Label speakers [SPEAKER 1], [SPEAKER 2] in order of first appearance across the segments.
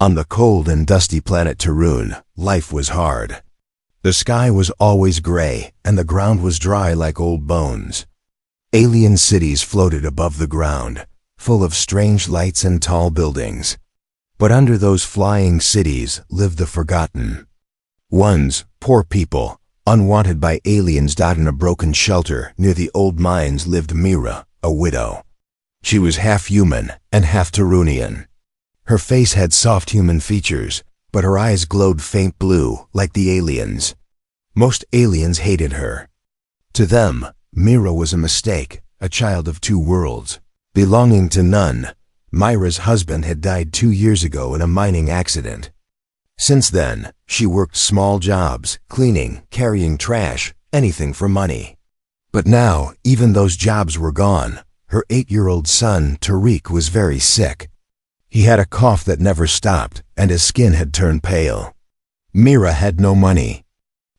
[SPEAKER 1] On the cold and dusty planet Tarun, life was hard. The sky was always gray, and the ground was dry like old bones. Alien cities floated above the ground, full of strange lights and tall buildings. But under those flying cities lived the forgotten ones, poor people, unwanted by aliens. In a broken shelter near the old mines lived Mira, a widow. She was half human and half Tarunian. Her face had soft human features, but her eyes glowed faint blue, like the aliens. Most aliens hated her. To them, Mira was a mistake, a child of two worlds, belonging to none. Myra's husband had died 2 years ago in a mining accident. Since then, she worked small jobs, cleaning, carrying trash, anything for money. But now, even those jobs were gone. Her 8-year-old son, Tariq, was very sick. He had a cough that never stopped, and his skin had turned pale. Mira had no money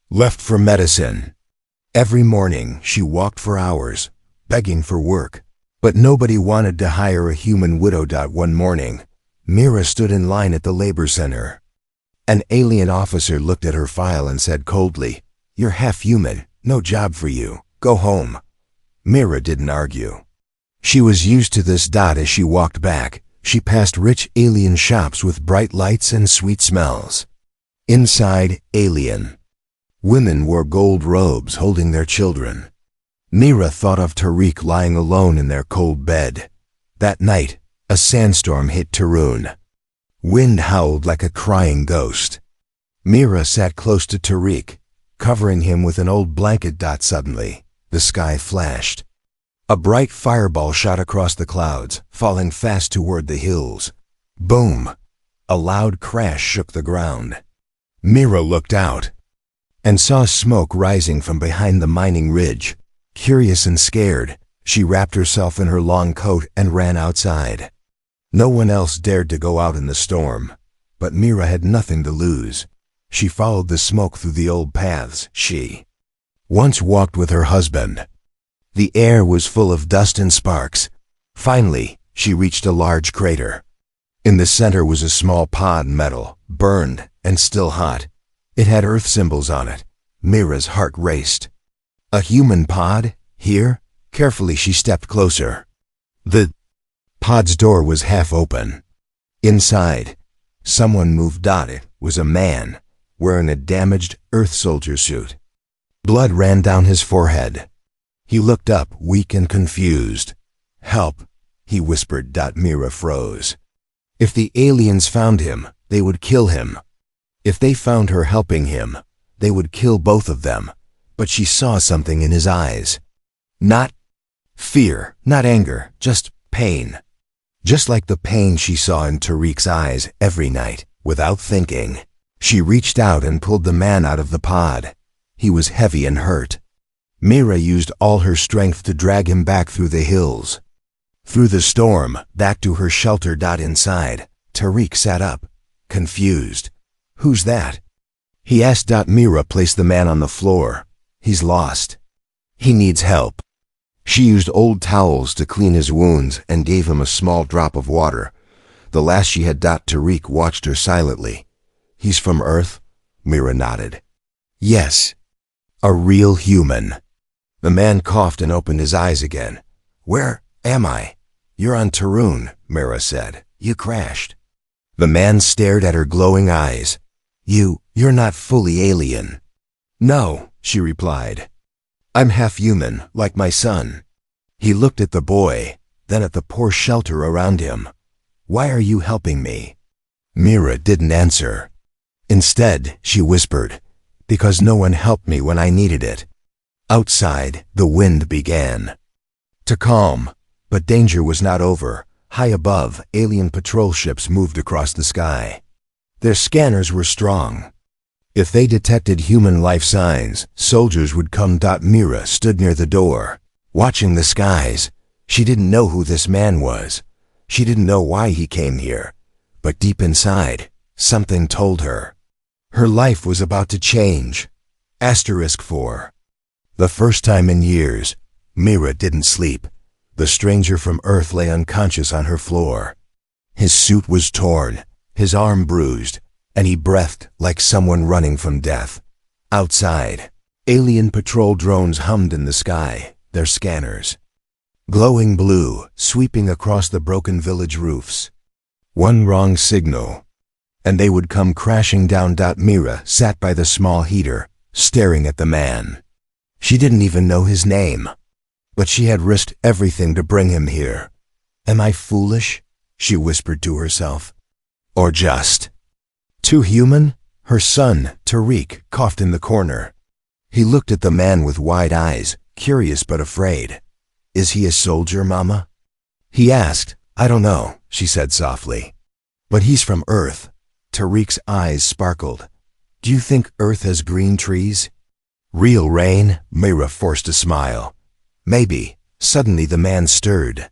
[SPEAKER 1] left for medicine. Every morning, she walked for hours, begging for work. But nobody wanted to hire a human widow. One morning, Mira stood in line at the labor center. An alien officer looked at her file and said coldly, "You're half human, no job for you, go home." Mira didn't argue. She was used to this. As she walked back, she passed rich alien shops with bright lights and sweet smells. Inside, alien women wore gold robes holding their children. Mira thought of Tariq lying alone in their cold bed. That night, a sandstorm hit Tarun. Wind howled like a crying ghost. Mira sat close to Tariq, covering him with an old blanket. Suddenly, the sky flashed. A bright fireball shot across the clouds, falling fast toward the hills. Boom! A loud crash shook the ground. Mira looked out and saw smoke rising from behind the mining ridge. Curious and scared, she wrapped herself in her long coat and ran outside. No one else dared to go out in the storm, but Mira had nothing to lose. She followed the smoke through the old paths she once walked with her husband. The air was full of dust and sparks. Finally, she reached a large crater. In the center was a small pod, metal, burned, and still hot. It had Earth symbols on it. Mira's heart raced. A human pod? Here? Carefully she stepped closer. The pod's door was half open. Inside, someone moved. It was a man, wearing a damaged Earth soldier suit. Blood ran down his forehead. He looked up, weak and confused. "Help," he whispered. Mira froze. If the aliens found him, they would kill him. If they found her helping him, they would kill both of them. But she saw something in his eyes. Not fear, not anger, just pain. Just like the pain she saw in Tariq's eyes every night. Without thinking, she reached out and pulled the man out of the pod. He was heavy and hurt. Mira used all her strength to drag him back through the hills. Through the storm, back to her shelter. Inside, Tariq sat up, confused. "Who's that?" he asked. Mira placed the man on the floor. "He's lost. He needs help." She used old towels to clean his wounds and gave him a small drop of water. The last she had. Tariq watched her silently. "He's from Earth?" Mira nodded. "Yes. A real human." The man coughed and opened his eyes again. "Where am I?" "You're on Tarun," Mira said. "You crashed." The man stared at her glowing eyes. You're not fully alien." "No," she replied. "I'm half human, like my son." He looked at the boy, then at the poor shelter around him. "Why are you helping me?" Mira didn't answer. Instead, she whispered, "Because no one helped me when I needed it." Outside, the wind began to calm, but danger was not over. High above, alien patrol ships moved across the sky. Their scanners were strong. If they detected human life signs, soldiers would come. Mira stood near the door, watching the skies. She didn't know who this man was. She didn't know why he came here. But deep inside, something told her. Her life was about to change. *4. The first time in years, Mira didn't sleep. The stranger from Earth lay unconscious on her floor. His suit was torn, his arm bruised, and he breathed like someone running from death. Outside, alien patrol drones hummed in the sky, their scanners glowing blue, sweeping across the broken village roofs. One wrong signal, and they would come crashing down. Mira sat by the small heater, staring at the man. She didn't even know his name, but she had risked everything to bring him here. Am I foolish? She whispered to herself. Or just too human? Her son, Tariq, coughed in the corner. He looked at the man with wide eyes, curious but afraid. Is he a soldier, Mama? He asked. I don't know, she said softly. But he's from Earth. Tariq's eyes sparkled. Do you think Earth has green trees? Real rain? Mira forced a smile. Maybe. Suddenly the man stirred.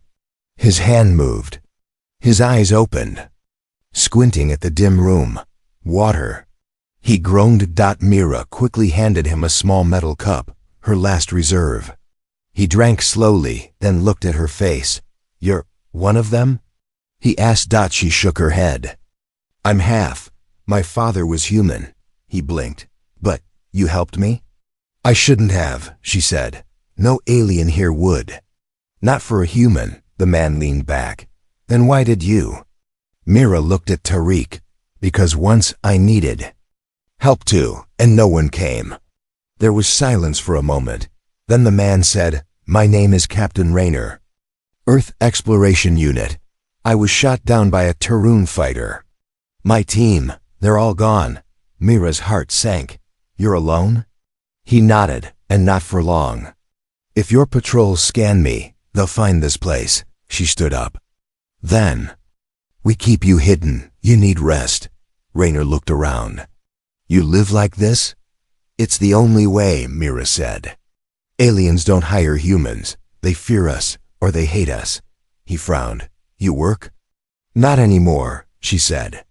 [SPEAKER 1] His hand moved. His eyes opened, squinting at the dim room. Water. He groaned. Mira quickly handed him a small metal cup, her last reserve. He drank slowly, then looked at her face. You're one of them? He asked. She shook her head. I'm half. My father was human. He blinked. But you helped me? I shouldn't have, she said. No alien here would. Not for a human, the man leaned back. Then why did you? Mira looked at Tariq. Because once I needed help too, and no one came. There was silence for a moment. Then the man said, My name is Captain Raynor. Earth Exploration Unit. I was shot down by a Tarun fighter. My team, they're all gone. Mira's heart sank. You're alone? He nodded, and not for long. If your patrols scan me, they'll find this place. She stood up. Then, we keep you hidden. You need rest. Raynor looked around. You live like this? It's the only way, Mira said. Aliens don't hire humans. They fear us, or they hate us. He frowned. You work? Not anymore, she said.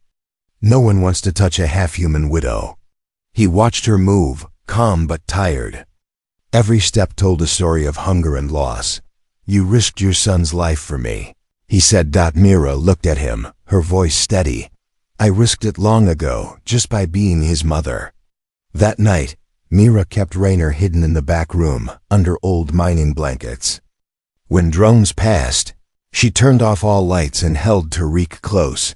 [SPEAKER 1] No one wants to touch a half-human widow. He watched her move, calm but tired. Every step told a story of hunger and loss. You risked your son's life for me, he said. Mira looked at him, her voice steady. I risked it long ago, just by being his mother. That night, Mira kept Raynor hidden in the back room, under old mining blankets. When drones passed, she turned off all lights and held Tariq close.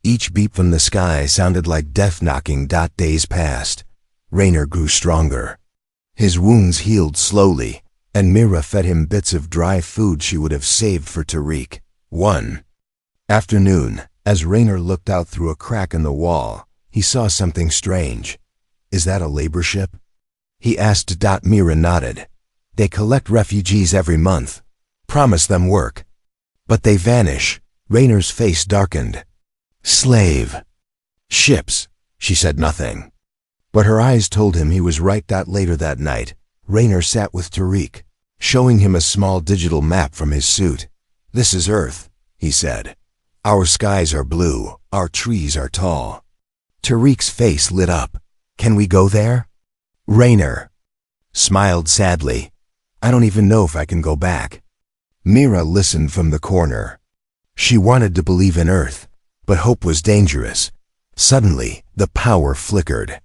[SPEAKER 1] Each beep from the sky sounded like death knocking. Days passed. Raynor grew stronger. His wounds healed slowly, and Mira fed him bits of dry food she would have saved for Tariq. One afternoon, as Raynor looked out through a crack in the wall, he saw something strange. Is that a labor ship? He asked. Mira nodded. They collect refugees every month. Promise them work. But they vanish. Raynor's face darkened. Slave ships. She said nothing. But her eyes told him he was right. Later that night, Raynor sat with Tariq, showing him a small digital map from his suit. This is Earth, he said. Our skies are blue, our trees are tall. Tariq's face lit up. Can we go there? Raynor smiled sadly. I don't even know if I can go back. Mira listened from the corner. She wanted to believe in Earth, but hope was dangerous. Suddenly, the power flickered.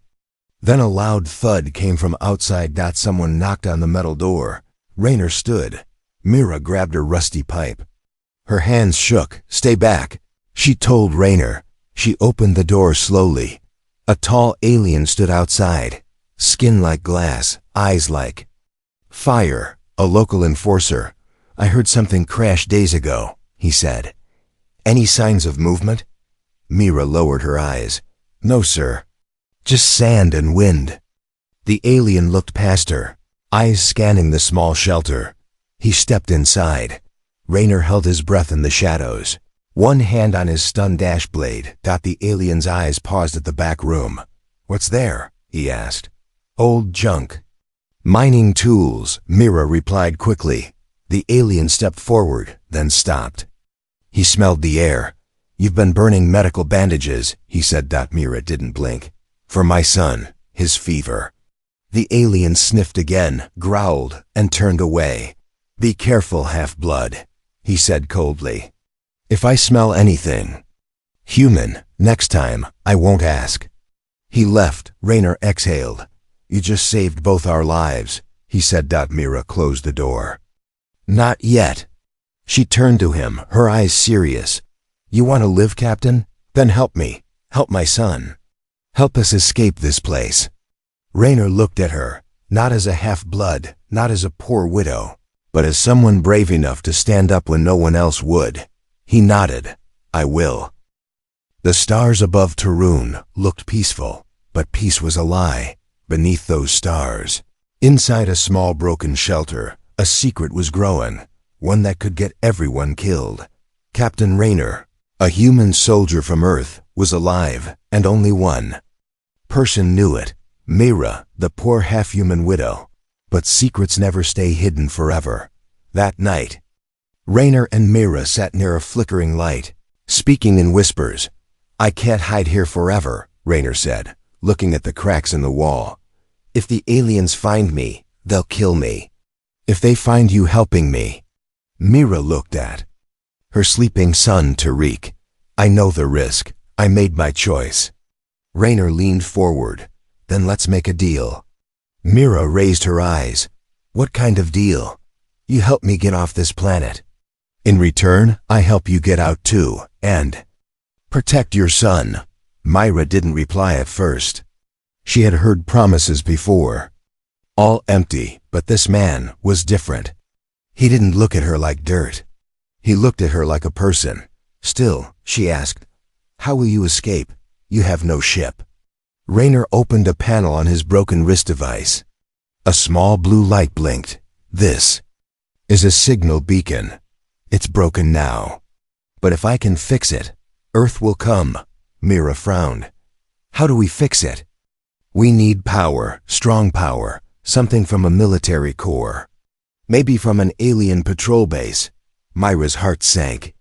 [SPEAKER 1] Then a loud thud came from outside. Someone knocked on the metal door. Raynor stood. Mira grabbed her rusty pipe. Her hands shook. Stay back, she told Raynor. She opened the door slowly. A tall alien stood outside. Skin like glass, eyes like fire. A local enforcer. I heard something crash days ago, he said. Any signs of movement? Mira lowered her eyes. No, sir. Just sand and wind. The alien looked past her, eyes scanning the small shelter. He stepped inside. Raynor held his breath in the shadows, one hand on his stun dash blade. The alien's eyes paused at the back room. What's there? He asked. Old junk. Mining tools, Mira replied quickly. The alien stepped forward, then stopped. He smelled the air. You've been burning medical bandages, he said. Mira didn't blink. For my son, his fever. The alien sniffed again, growled, and turned away. Be careful, half-blood, he said coldly. If I smell anything human, Next time, I won't ask. He left. Raynor exhaled. You just saved both our lives, he said. Mira closed the door. Not yet. She turned to him, her eyes serious. You want to live, Captain? Then help me. Help my son. Help us escape this place. Raynor looked at her, not as a half-blood, not as a poor widow, but as someone brave enough to stand up when no one else would. He nodded. I will. The stars above Tarun looked peaceful, but peace was a lie beneath those stars. Inside a small broken shelter, a secret was growing, one that could get everyone killed. Captain Raynor, a human soldier from Earth, was alive, and only one person knew it. Mira, the poor half-human widow. But secrets never stay hidden forever. That night, Raynor and Mira sat near a flickering light, speaking in whispers. I can't hide here forever, Raynor said, looking at the cracks in the wall. If the aliens find me, they'll kill me. If they find you helping me. Mira looked at her sleeping son, Tariq. I know the risk. I made my choice. Raynor leaned forward. Then let's make a deal. Mira raised her eyes. What kind of deal? You help me get off this planet. In return, I help you get out too, and protect your son. Mira didn't reply at first. She had heard promises before. All empty, but this man was different. He didn't look at her like dirt. He looked at her like a person. Still, she asked, how will you escape? You have no ship. Raynor opened a panel on his broken wrist device. A small blue light blinked. This is a signal beacon. It's broken now. But if I can fix it, Earth will come. Mira frowned. How do we fix it? We need power, strong power, something from a military corps. Maybe from an alien patrol base. Mira's heart sank.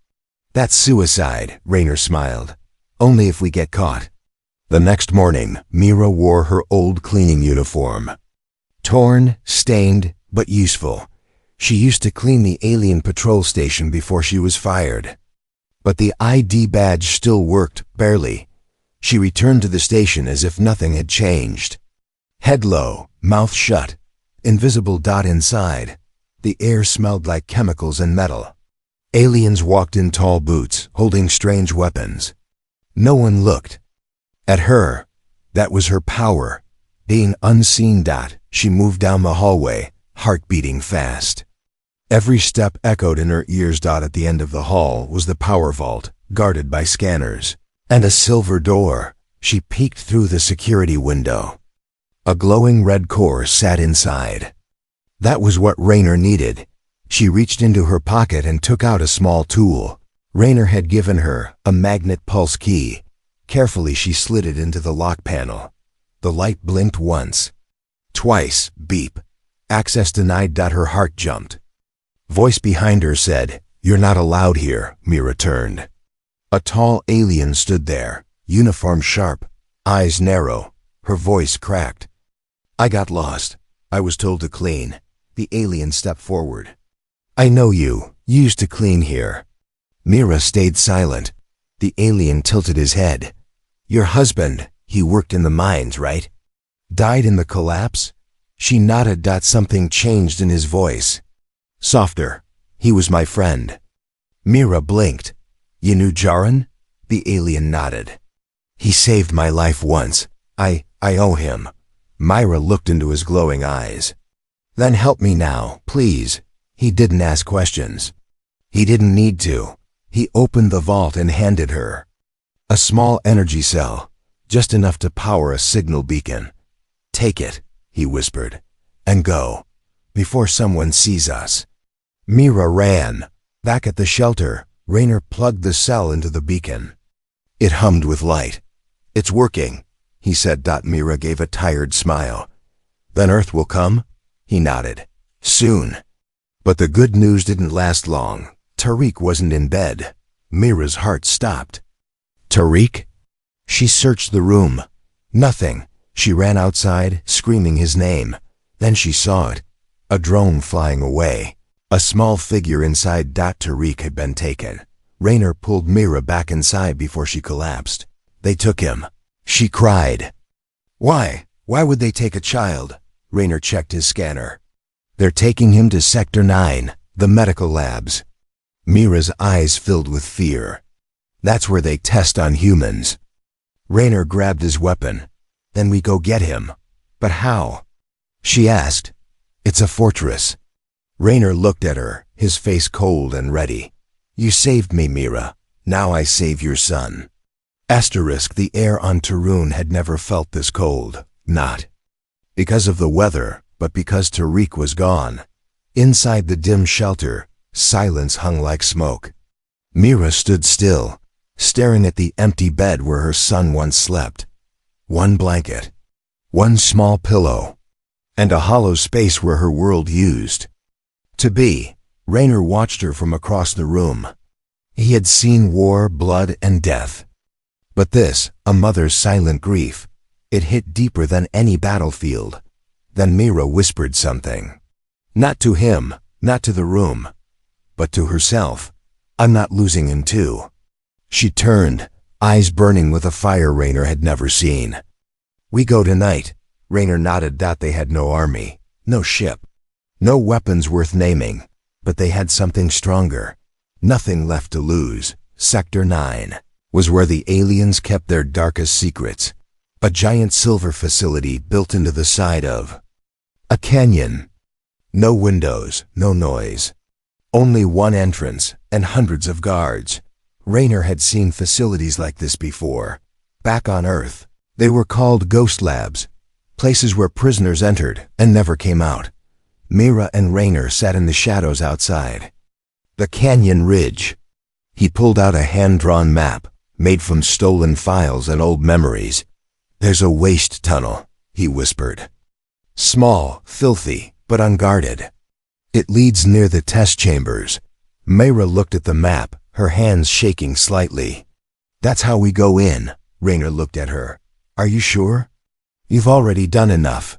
[SPEAKER 1] That's suicide, Raynor smiled. Only if we get caught. The next morning, Mira wore her old cleaning uniform. Torn, stained, but useful. She used to clean the alien patrol station before she was fired. But the ID badge still worked, barely. She returned to the station as if nothing had changed. Head low, mouth shut, invisible dot inside. The air smelled like chemicals and metal. Aliens walked in tall boots, holding strange weapons. No one looked at her. That was her power. Being unseen. She moved down the hallway, heart beating fast. Every step echoed in her ears. At the end of the hall was the power vault, guarded by scanners, and a silver door. She peeked through the security window. A glowing red core sat inside. That was what Raynor needed. She reached into her pocket and took out a small tool. Raynor had given her a magnet pulse key. Carefully she slid it into the lock panel. The light blinked once. Twice, beep. Access denied. Her heart jumped. Voice behind her said, "You're not allowed here." Mira turned. A tall alien stood there, uniform sharp, eyes narrow. Her voice cracked. "I got lost. I was told to clean." The alien stepped forward. "I know you. You used to clean here." Mira stayed silent. The alien tilted his head. "Your husband, he worked in the mines, right? Died in the collapse?" She nodded. Something changed in his voice. Softer. "He was my friend." Mira blinked. "You knew Jaran?" The alien nodded. "He saved my life once. I owe him." Mira looked into his glowing eyes. "Then help me now, please." He didn't ask questions. He didn't need to. He opened the vault and handed her a small energy cell, just enough to power a signal beacon. "Take it," he whispered, "and go, before someone sees us." Mira ran. Back at the shelter, Raynor plugged the cell into the beacon. It hummed with light. "It's working," he said. Mira gave a tired smile. "Then Earth will come?" He nodded. "Soon." But the good news didn't last long. Tariq wasn't in bed. Mira's heart stopped. "Tariq?" She searched the room. Nothing. She ran outside, screaming his name. Then she saw it. A drone flying away. A small figure inside. Tariq had been taken. Raynor pulled Mira back inside before she collapsed. They took him. She cried. Why? Why would they take a child? Raynor checked his scanner. They're taking him to Sector 9, the medical labs. Mira's eyes filled with fear. That's where they test on humans. Raynor grabbed his weapon. Then we go get him. But how? She asked. It's a fortress. Raynor looked at her, his face cold and ready. You saved me, Mira. Now I save your son. The air on Tarun had never felt this cold. Not because of the weather, but because Tariq was gone. Inside the dim shelter, silence hung like smoke. Mira stood still, staring at the empty bed where her son once slept. One blanket, one small pillow, and a hollow space where her world used to be. Raynor watched her from across the room. He had seen war, blood, and death. But this, a mother's silent grief, it hit deeper than any battlefield. Then Mira whispered something. Not to him, not to the room, but to herself. I'm not losing him too. She turned, eyes burning with a fire Raynor had never seen. We go tonight. Raynor nodded. They had no army, no ship, no weapons worth naming, but they had something stronger. Nothing left to lose. Sector 9 was where the aliens kept their darkest secrets. A giant silver facility built into the side of a canyon. No windows, no noise. Only one entrance and hundreds of guards. Raynor had seen facilities like this before. Back on Earth, they were called ghost labs, places where prisoners entered and never came out. Mira and Raynor sat in the shadows outside the canyon ridge. He pulled out a hand-drawn map, made from stolen files and old memories. There's a waste tunnel, he whispered. Small, filthy, but unguarded. It leads near the test chambers. Mira looked at the map, her hands shaking slightly. That's how we go in. Raynor looked at her. Are you sure? You've already done enough.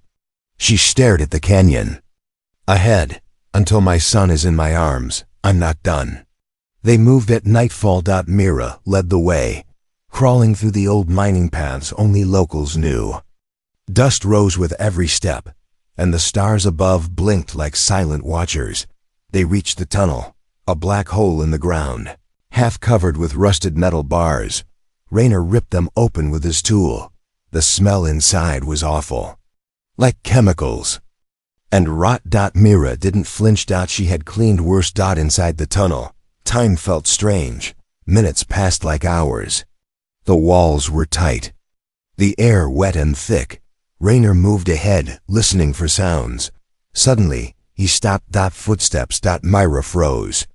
[SPEAKER 1] She stared at the canyon. Ahead, until my son is in my arms, I'm not done. They moved at nightfall. Mira led the way, crawling through the old mining paths only locals knew. Dust rose with every step, and the stars above blinked like silent watchers. They reached the tunnel, a black hole in the ground, half covered with rusted metal bars. Raynor ripped them open with his tool. The smell inside was awful, like chemicals. And rot. Mira didn't flinch. She had cleaned worse. Inside the tunnel, time felt strange. Minutes passed like hours. The walls were tight, the air wet and thick. Raynor moved ahead, listening for sounds. Suddenly, he stopped. Footsteps. Mira froze.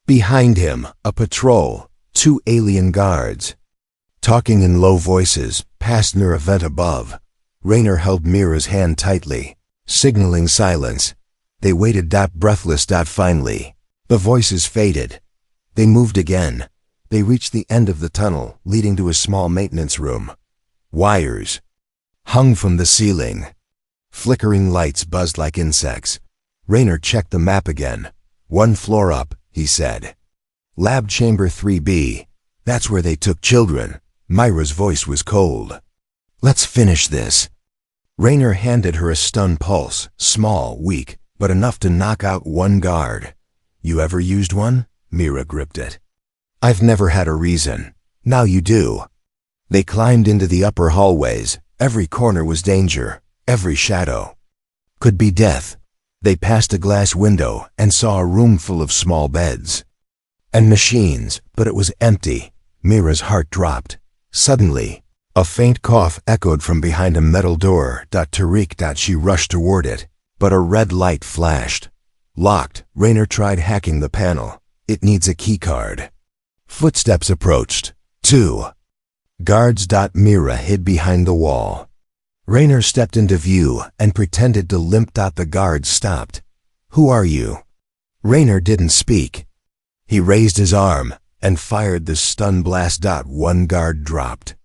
[SPEAKER 1] Behind him, a patrol, 2 alien guards, talking in low voices, passed near a vent above. Raynor held Mira's hand tightly, signaling silence. They waited. Breathless. Finally, the voices faded. They moved again. They reached the end of the tunnel, leading to a small maintenance room. Wires hung from the ceiling. Flickering lights buzzed like insects. Raynor checked the map again. 1 floor up, he said. Lab Chamber 3B. That's where they took children. Mira's voice was cold. Let's finish this. Raynor handed her a stun pulse, small, weak, but enough to knock out 1 guard. You ever used one? Mira gripped it. I've never had a reason. Now you do. They climbed into the upper hallways. Every corner was danger. Every shadow could be death. They passed a glass window and saw a room full of small beds and machines, but it was empty. Mira's heart dropped. Suddenly, a faint cough echoed from behind a metal door. Tariq. She rushed toward it, but a red light flashed. Locked. Raynor tried hacking the panel. It needs a keycard. Footsteps approached. 2 guards. Mira hid behind the wall. Raynor stepped into view and pretended to limp. The guards stopped. Who are you? Raynor didn't speak. He raised his arm and fired the stun blast. 1 guard dropped.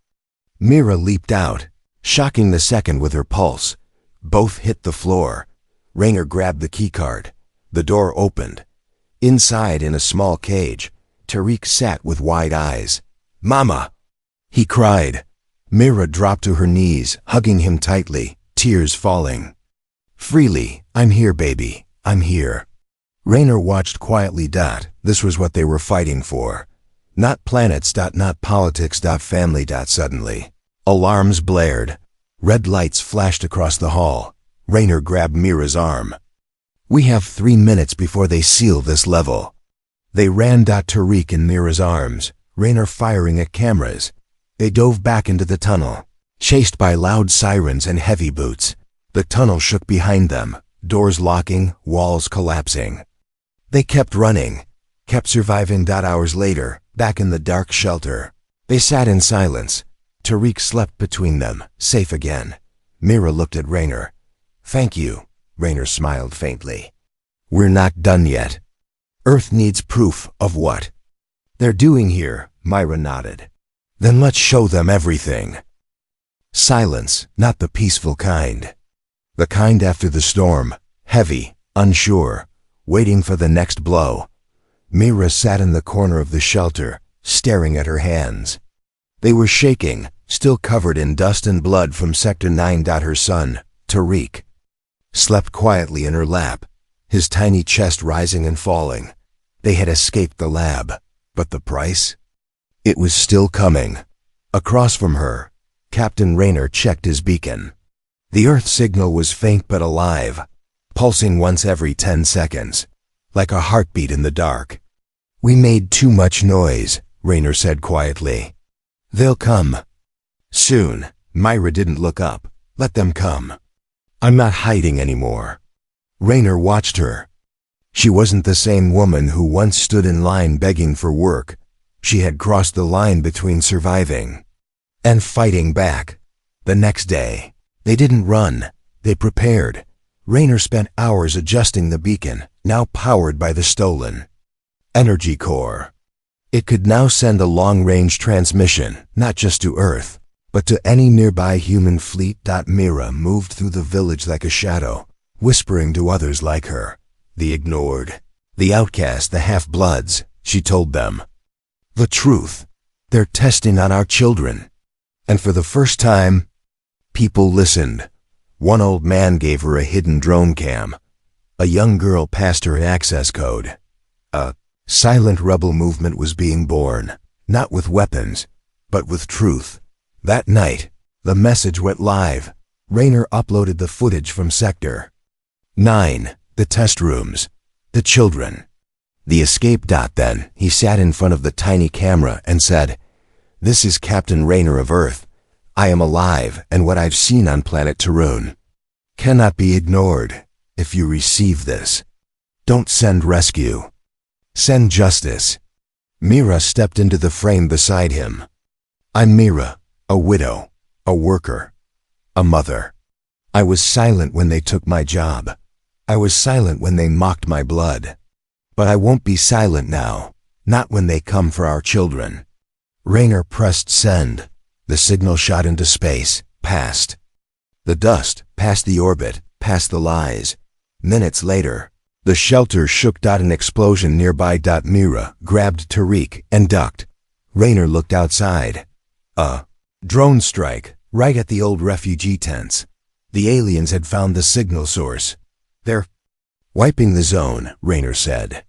[SPEAKER 1] Mira leaped out, shocking the second with her pulse. Both hit the floor. Raynor grabbed the keycard. The door opened. Inside, in a small cage, Tariq sat with wide eyes. Mama! He cried. Mira dropped to her knees, hugging him tightly, tears falling. "Freely, I'm here, baby, I'm here." Raynor watched quietly. This was what they were fighting for. Not planets. Not politics. Family. Suddenly, alarms blared. Red lights flashed across the hall. Raynor grabbed Mira's arm. "We have 3 minutes before they seal this level." They ran. Tariq in Mira's arms, Raynor firing at cameras. They dove back into the tunnel, chased by loud sirens and heavy boots. The tunnel shook behind them, doors locking, walls collapsing. They kept running, kept surviving. Hours later, back in the dark shelter, they sat in silence. Tariq slept between them, safe again. Mira looked at Raynor. "Thank you," Raynor smiled faintly. "We're not done yet." "Earth needs proof of what?" "They're doing here," Mira nodded. "Then let's show them everything." Silence, not the peaceful kind. The kind after the storm, heavy, unsure, waiting for the next blow. Mira sat in the corner of the shelter, staring at her hands. They were shaking, still covered in dust and blood from Sector 9. Her son, Tariq, slept quietly in her lap, his tiny chest rising and falling. They had escaped the lab, but the price? It was still coming. Across from her, Captain Raynor checked his beacon. The Earth signal was faint but alive, pulsing once every 10 seconds, like a heartbeat in the dark. "We made too much noise," Raynor said quietly. "They'll come. Soon." Mira didn't look up. "Let them come. I'm not hiding anymore." Raynor watched her. She wasn't the same woman who once stood in line begging for work. She had crossed the line between surviving and fighting back. The next day, they didn't run. They prepared. Raynor spent hours adjusting the beacon, now powered by the stolen energy core. It could now send a long-range transmission, not just to Earth, but to any nearby human fleet. Mira moved through the village like a shadow, whispering to others like her. The ignored, the outcast, the half-bloods, she told them. "The truth. They're testing on our children." And for the first time, people listened. One old man gave her a hidden drone cam. A young girl passed her access code. A silent rebel movement was being born, not with weapons, but with truth. That night, the message went live. Raynor uploaded the footage from Sector 9, the test rooms, the children, the escape. Then he sat in front of the tiny camera and said, "This is Captain Raynor of Earth. I am alive, and what I've seen on planet Tarun cannot be ignored. If you receive this, don't send rescue. Send justice." Mira stepped into the frame beside him. "I'm Mira, a widow, a worker, a mother. I was silent when they took my job. I was silent when they mocked my blood. But I won't be silent now, not when they come for our children." Raynor pressed send. The signal shot into space, past the dust, past the orbit, past the lies. Minutes later, the shelter shook. An explosion nearby. Mira grabbed Tariq and ducked. Raynor looked outside. A drone strike, right at the old refugee tents. The aliens had found the signal source. "They're wiping the zone," Raynor said.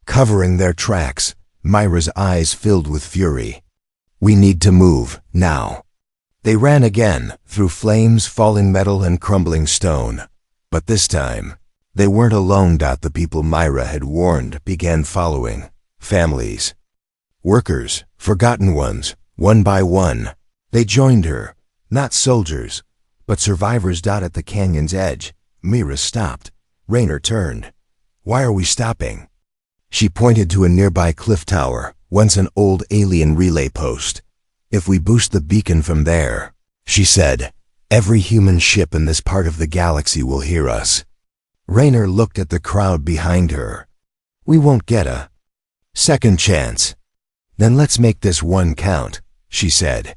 [SPEAKER 1] "Covering their tracks." Mira's eyes filled with fury. "We need to move, now." They ran again, through flames, falling metal, and crumbling stone. But this time, they weren't alone. The people Mira had warned began following. Families, workers, forgotten ones, one by one. They joined her, not soldiers, but survivors. At the canyon's edge, Mira stopped. Raynor turned. "Why are we stopping?" She pointed to a nearby cliff tower, once an old alien relay post. "If we boost the beacon from there," she said, "every human ship in this part of the galaxy will hear us." Raynor looked at the crowd behind her. "We won't get a second chance." "Then let's make this one count," she said.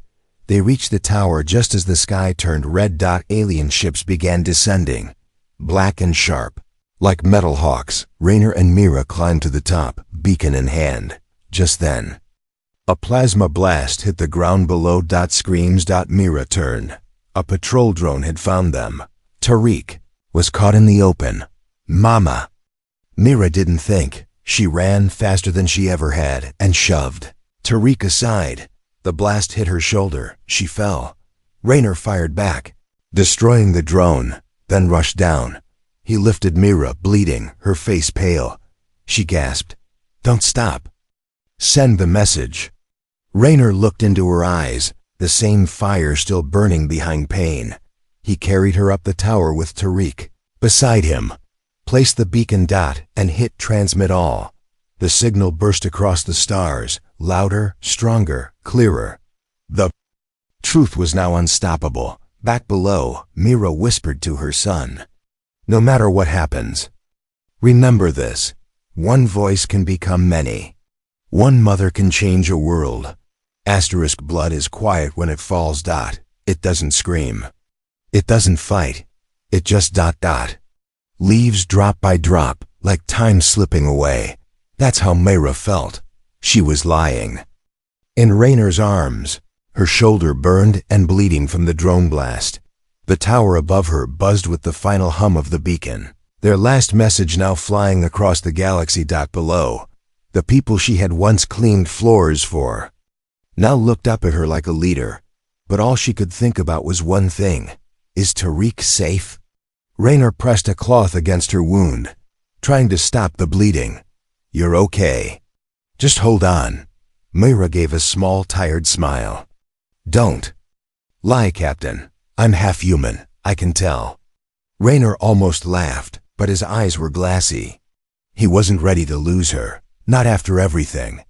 [SPEAKER 1] They reached the tower just as the sky turned red. Alien ships began descending, black and sharp, like metal hawks. Raynor and Mira climbed to the top, beacon in hand. Just then, A plasma blast hit the ground below. Screams. Mira turned. A patrol drone had found them. Tariq was caught in the open. Mama. Mira didn't think. She ran faster than she ever had and shoved Tariq aside. The blast hit her shoulder. She fell. Raynor fired back, destroying the drone, then rushed down. He lifted Mira, bleeding, her face pale. She gasped, "Don't stop. Send the message." Raynor looked into her eyes, the same fire still burning behind pain. He carried her up the tower with Tariq beside him, placed the beacon dot, and hit transmit all. The signal burst across the stars, louder, stronger, clearer. The truth was now unstoppable. Back below, Mira whispered to her son, "No matter what happens, remember this. One voice can become many. One mother can change a world. Asterisk blood is quiet when it falls. It doesn't scream. It doesn't fight. It just ... Leaves drop by drop, like time slipping away." That's how Mira felt. She was lying. In Raynor's arms, her shoulder burned and bleeding from the drone blast. The tower above her buzzed with the final hum of the beacon. Their last message now flying across the galaxy. Below, the people she had once cleaned floors for now looked up at her like a leader, but all she could think about was one thing. Is Tariq safe? Raynor pressed a cloth against her wound, trying to stop the bleeding. "You're okay. Just hold on." Mira gave a small, tired smile. "Don't lie, Captain. I'm half human, I can tell." Raynor almost laughed, but his eyes were glassy. He wasn't ready to lose her, not after everything.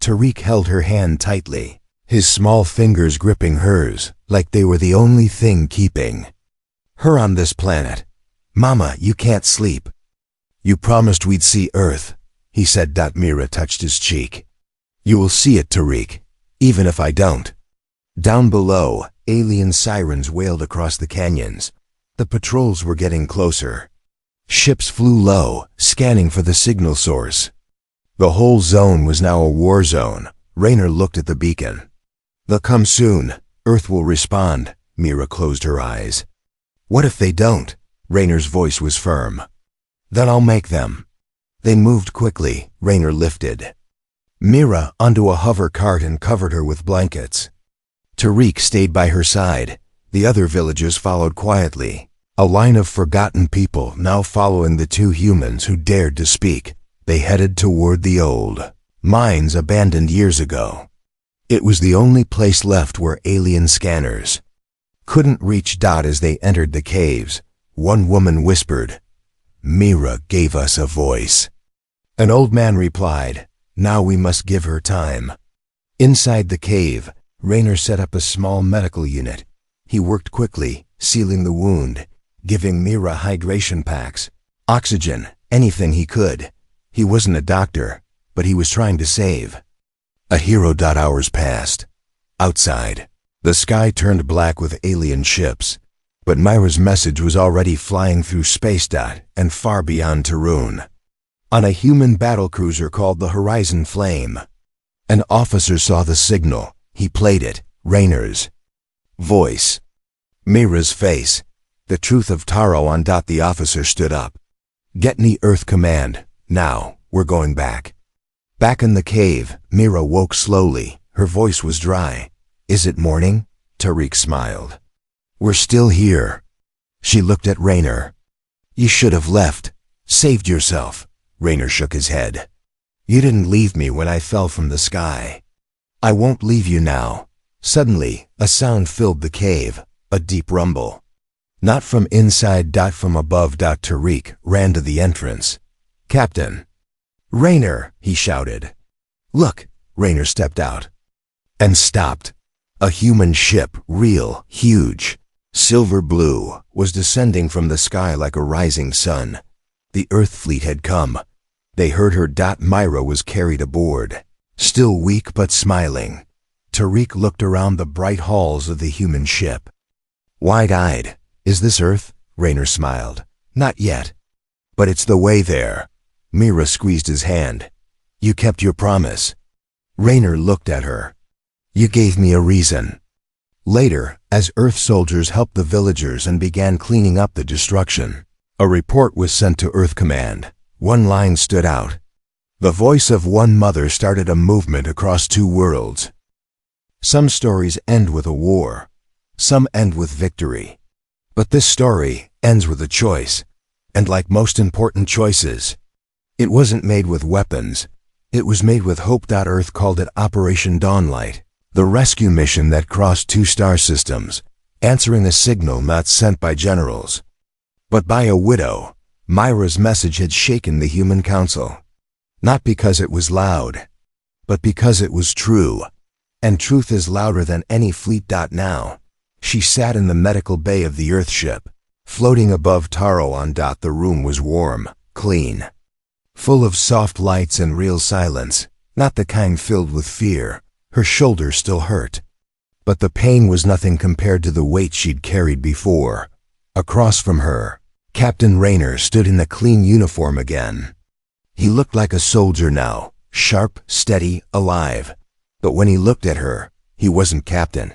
[SPEAKER 1] Tariq held her hand tightly, his small fingers gripping hers like they were the only thing keeping her on this planet. "Mama, you can't sleep. You promised we'd see Earth," he said. Mira touched his cheek. "You will see it, Tariq, even if I don't." Down below, alien sirens wailed across the canyons. The patrols were getting closer. Ships flew low, scanning for the signal source. The whole zone was now a war zone. Raynor looked at the beacon. "They'll come soon. Earth will respond." Mira closed her eyes. "What if they don't?" Raynor's voice was firm. "Then I'll make them." They moved quickly. Raynor lifted Mira onto a hover cart and covered her with blankets. Tariq stayed by her side. The other villagers followed quietly, a line of forgotten people now following the two humans who dared to speak. They headed toward the old mines abandoned years ago. It was the only place left where alien scanners couldn't reach. As they entered the caves, one woman whispered, "Mira gave us a voice." An old man replied, "Now we must give her time." Inside the cave, Raynor set up a small medical unit. He worked quickly, sealing the wound, giving Mira hydration packs, oxygen, anything he could. He wasn't a doctor, but he was trying to save. A hero. Hours passed. Outside, the sky turned black with alien ships, but Mira's message was already flying through space. And far beyond Tarun. On a human battlecruiser called the Horizon Flame. An officer saw the signal. He played it. Raynor's voice. Mira's face. The truth of Taro on. The officer stood up. "Get me Earth Command. Now, we're going back." Back in the cave, Mira woke slowly. Her voice was dry. "Is it morning?" Tariq smiled. "We're still here." She looked at Raynor. "You should have left. Saved yourself." Raynor shook his head. "You didn't leave me when I fell from the sky. I won't leave you now." Suddenly, a sound filled the cave, a deep rumble. Not from inside. From above. Tariq ran to the entrance. "Captain." "Raynor," he shouted. "Look." Raynor stepped out and stopped. A human ship, real, huge, silver blue, was descending from the sky like a rising sun. The Earth fleet had come. They heard her. Mira was carried aboard, still weak but smiling. Tariq looked around the bright halls of the human ship. Wide-eyed, "Is this Earth?" Raynor smiled. "Not yet. But it's the way there." Mira squeezed his hand. "You kept your promise." Raynor looked at her. You gave me a reason. Later, as Earth soldiers helped the villagers and began cleaning up the destruction, a report was sent to Earth Command. One line stood out. The voice of one mother started a movement across two worlds. Some stories end with a war. Some end with victory. But this story ends with a choice. And like most important choices, it wasn't made with weapons. It was made with hope. Earth called it Operation Dawnlight, the rescue mission that crossed two star systems, answering a signal not sent by generals, but by a widow. Myra's message had shaken the human council. Not because it was loud, but because it was true. And truth is louder than any fleet. Now, she sat in the medical bay of the Earthship, floating above Taro on. The room was warm, clean, full of soft lights and real silence, not the kind filled with fear. Her shoulder still hurt, but the pain was nothing compared to the weight she'd carried before. Across from her, Captain Raynor stood in the clean uniform again. He looked like a soldier now, sharp, steady, alive. But when he looked at her, he wasn't Captain.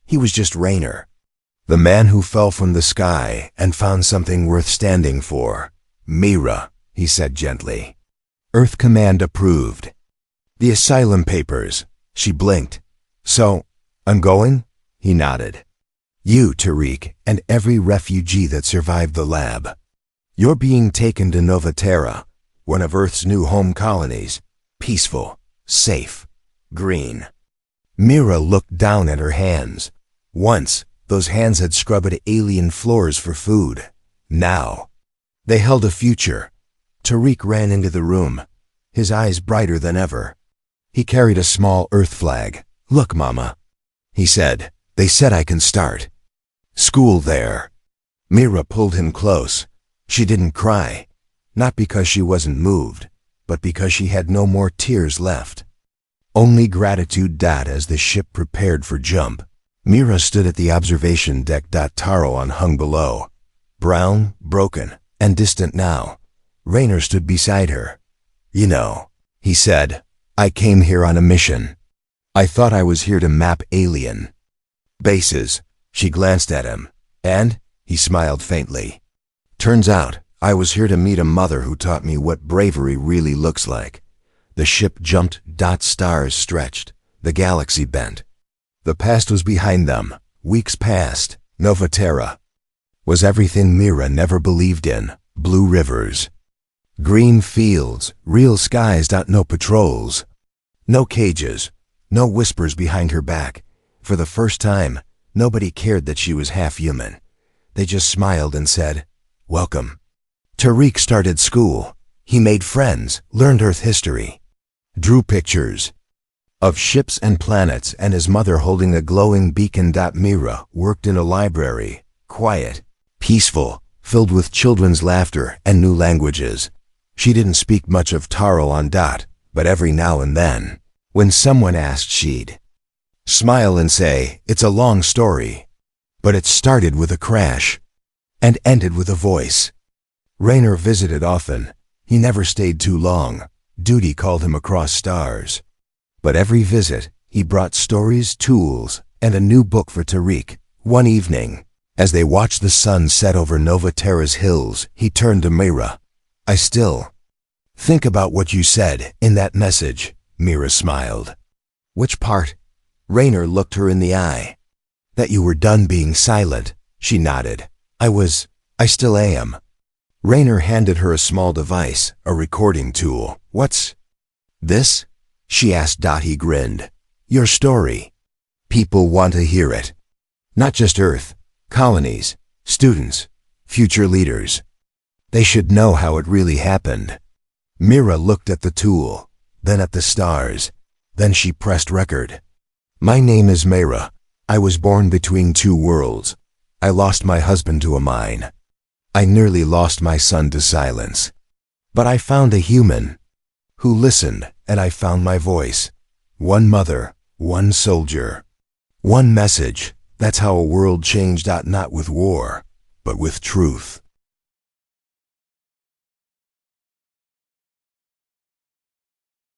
[SPEAKER 1] He was just Raynor, the man who fell from the sky and found something worth standing for. Mira, he said gently. Earth Command approved. The asylum papers. She blinked. So, I'm going? He nodded. You, Tariq, and every refugee that survived the lab. You're being taken to Nova Terra, one of Earth's new home colonies. Peaceful, safe, green. Mira looked down at her hands. Once, those hands had scrubbed alien floors for food. Now, they held a future. Tariq ran into the room, his eyes brighter than ever. He carried a small Earth flag. Look, Mama, he said. They said I can start school there. Mira pulled him close. She didn't cry, not because she wasn't moved, but because she had no more tears left. Only gratitude. As the ship prepared for jump, Mira stood at the observation deck. Taro hung below, brown, broken, and distant now. Raynor stood beside her. You know, he said, I came here on a mission. I thought I was here to map alien bases. She glanced at him, and he smiled faintly. Turns out, I was here to meet a mother who taught me what bravery really looks like. The ship jumped. Stars stretched. The galaxy bent. The past was behind them. Weeks passed. Nova Terra was everything Mira never believed in. Blue rivers, green fields, real skies. No patrols, no cages, no whispers behind her back. For the first time, nobody cared that she was half human. They just smiled and said, welcome. Tariq started school. He made friends, learned Earth history, drew pictures of ships and planets, and his mother holding a glowing beacon. Mira worked in a library, quiet, peaceful, filled with children's laughter and new languages. She didn't speak much of Taro but every now and then, when someone asked, she'd smile and say, it's a long story, but it started with a crash and ended with a voice. Raynor visited often. He never stayed too long. Duty called him across stars. But every visit, he brought stories, tools, and a new book for Tariq. One evening, as they watched the sun set over Nova Terra's hills, he turned to Mira. I still think about what you said in that message. Mira smiled. Which part? Raynor looked her in the eye. That you were done being silent. She nodded. I still am. Raynor handed her a small device, a recording tool. What's this? She asked. He grinned. Your story. People want to hear it. Not just Earth, colonies, students, future leaders. They should know how it really happened. Mira looked at the tool, then at the stars. Then she pressed record. My name is Mira. I was born between two worlds. I lost my husband to a mine. I nearly lost my son to silence. But I found a human who listened, and I found my voice. One mother, one soldier, one message. That's how a world changed. Not with war, but with truth.